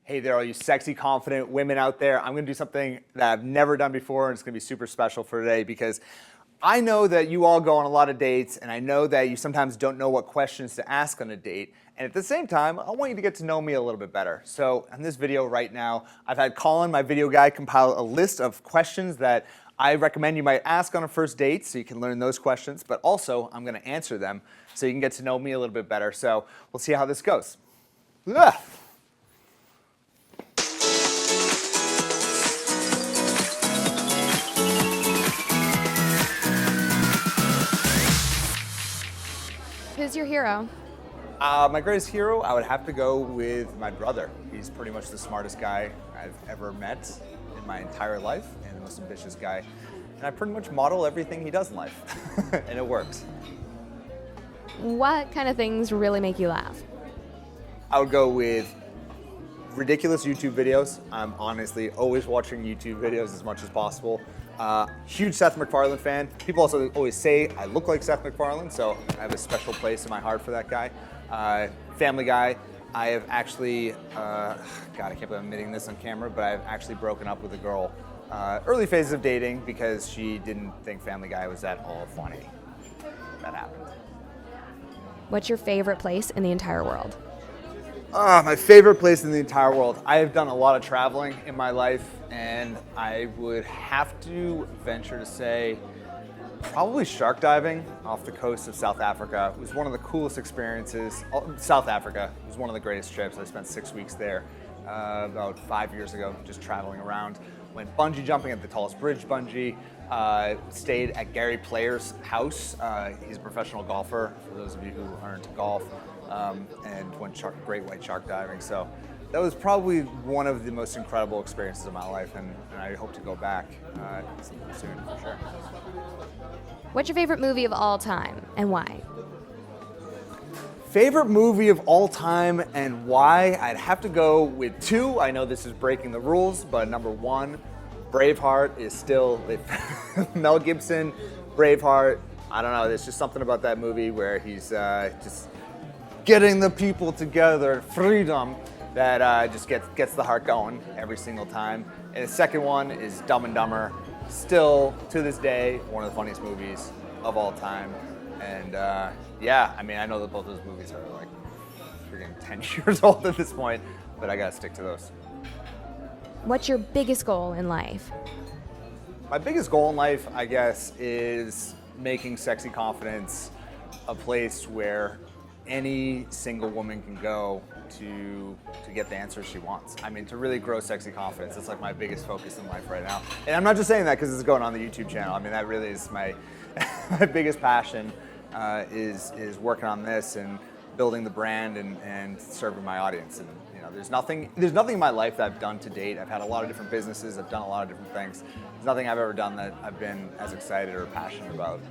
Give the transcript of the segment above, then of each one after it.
Hey there, all you sexy, confident women out there. I'm gonna do something that I've never done before, and it's gonna be super special for today because I know that you all go on a lot of dates, and I know that you sometimes don't know what questions to ask on a date. And at the same time, I want you to get to know me a little bit better. So in this video right now, I've had Colin, my video guy, compile a list of questions that I recommend you might ask on a first date so you can learn those questions, but also I'm gonna answer them so you can get to know me a little bit better. So we'll see how this goes. Ugh. Who's your hero? My greatest hero, I would have to go with my brother. He's pretty much the smartest guy I've ever met in my entire life and the most ambitious guy. And I pretty much model everything he does in life, and it works. What kind of things really make you laugh? I would go with ridiculous YouTube videos. I'm honestly always watching YouTube videos as much as possible. Huge Seth MacFarlane fan. People also always say I look like Seth MacFarlane, so I have a special place in my heart for that guy. Family Guy. I have actually, God, I can't believe I'm admitting this on camera, but I've actually broken up with a girl early phases of dating because she didn't think Family Guy was at all funny. That happened. What's your favorite place in the entire world? My favorite place in the entire world. I have done a lot of traveling in my life, and I would have to venture to say probably shark diving off the coast of South Africa. It was one of the coolest experiences. South Africa was one of the greatest trips. I spent 6 weeks there about 5 years ago, just traveling around. Went bungee jumping at the tallest bridge bungee. Stayed at Gary Player's house. He's a professional golfer, for those of you who aren't into golf. And went great white shark diving. So that was probably one of the most incredible experiences of my life, and I hope to go back soon for sure. What's your favorite movie of all time and why? Favorite movie of all time and why? I'd have to go with two. I know this is breaking the rules, but number one, Braveheart is still Mel Gibson. Braveheart. I don't know. There's just something about that movie where he's just getting the people together, freedom, that just gets the heart going every single time. And the second one is Dumb and Dumber. Still, to this day, one of the funniest movies of all time. And yeah, I mean, I know that both those movies are like freaking 10 years old at this point, but I gotta stick to those. What's your biggest goal in life? My biggest goal in life, I guess, is making Sexy Confidence a place where any single woman can go to get the answers she wants. I mean, to really grow sexy confidence. It's like my biggest focus in life right now. And I'm not just saying that because it's going on the YouTube channel. I mean, that really is my my biggest passion is working on this and building the brand and serving my audience. And you know, there's nothing in my life that I've done to date. I've had a lot of different businesses. I've done a lot of different things. There's nothing I've ever done that I've been as excited or passionate about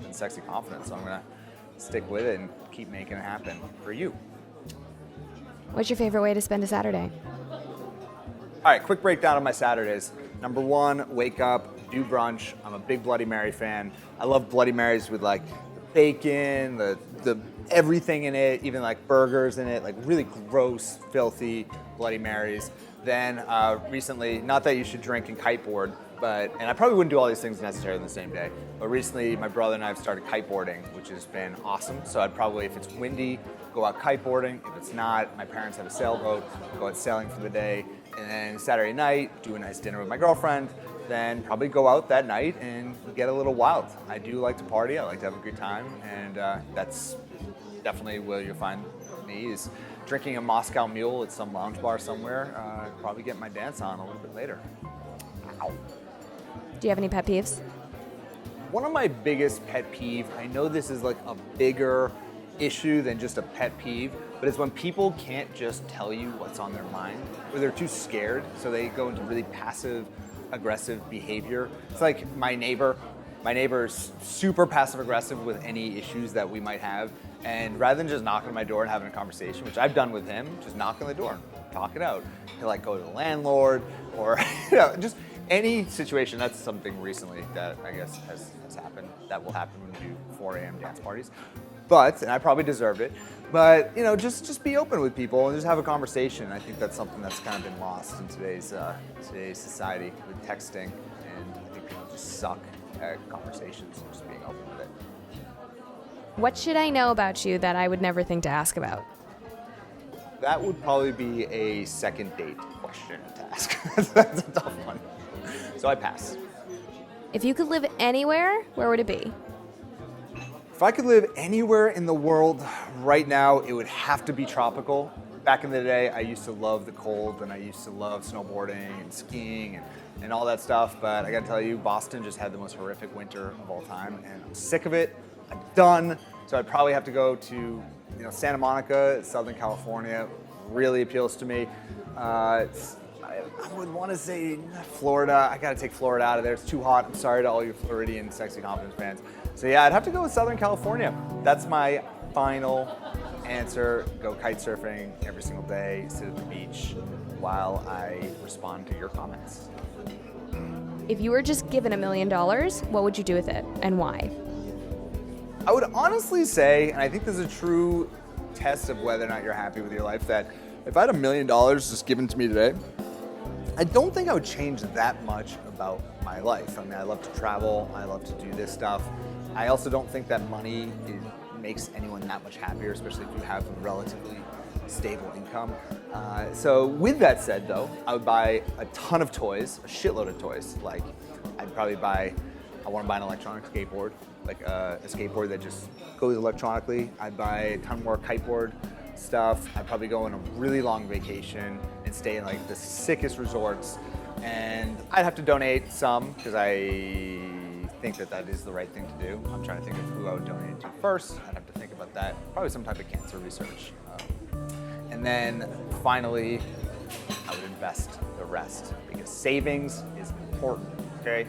than sexy confidence. So I'm gonna stick with it and keep making it happen for you. What's your favorite way to spend a Saturday? All right, quick breakdown of my Saturdays. Number one, wake up, do brunch. I'm a big Bloody Mary fan. I love Bloody Marys with like the bacon, the everything in it, even like burgers in it, like really gross, filthy Bloody Marys. Then recently, not that you should drink and kiteboard, and I probably wouldn't do all these things necessarily in the same day, but recently my brother and I have started kiteboarding, which has been awesome. So I'd probably, if it's windy, go out kiteboarding. If it's not, my parents have a sailboat, go out sailing for the day. And then Saturday night, do a nice dinner with my girlfriend, then probably go out that night and get a little wild. I do like to party, I like to have a good time, and that's definitely where you'll find me, is drinking a Moscow Mule at some lounge bar somewhere, probably get my dance on a little bit later. Ow. Do you have any pet peeves? One of my biggest pet peeve, I know this is like a bigger issue than just a pet peeve, but it's when people can't just tell you what's on their mind, or they're too scared, so they go into really passive aggressive behavior. It's like my neighbor's super passive aggressive with any issues that we might have, and rather than just knocking on my door and having a conversation, which I've done with him, just knock on the door and talk it out. He'll like go to the landlord, or just any situation. That's something recently that I guess has happened, that will happen when we do 4 a.m. dance parties. and I probably deserved it. But just be open with people and just have a conversation. I think that's something that's kind of been lost in today's society with texting, and I think people just suck at conversations and just being open with it. What should I know about you that I would never think to ask about? That would probably be a second date question to ask. That's a tough one. So I pass. If you could live anywhere, where would it be? If I could live anywhere in the world right now, it would have to be tropical. Back in the day, I used to love the cold, and I used to love snowboarding and skiing and all that stuff, but I gotta tell you, Boston just had the most horrific winter of all time, and I'm sick of it. I'm done. So I'd probably have to go to Santa Monica, Southern California. Really appeals to me. I would want to say Florida. I gotta take Florida out of there. It's too hot. I'm sorry to all you Floridian Sexy Confidence fans. So yeah, I'd have to go with Southern California. That's my final answer. Go kite surfing every single day, sit at the beach while I respond to your comments. If you were just given $1 million, what would you do with it and why? I would honestly say, and I think this is a true test of whether or not you're happy with your life, that if I had $1 million just given to me today, I don't think I would change that much about my life. I mean, I love to travel. I love to do this stuff. I also don't think that money makes anyone that much happier, especially if you have a relatively stable income. So with that said, though, I would buy a ton of toys, a shitload of toys. Like, I want to buy an electronic skateboard, like a skateboard that just goes electronically. I'd buy a ton more kiteboard stuff. I'd probably go on a really long vacation and stay in like the sickest resorts. And I'd have to donate some because I think that is the right thing to do. I'm trying to think of who I would donate it to first. I'd have to think about that. Probably some type of cancer research. And then finally, I would invest the rest because savings is important, okay?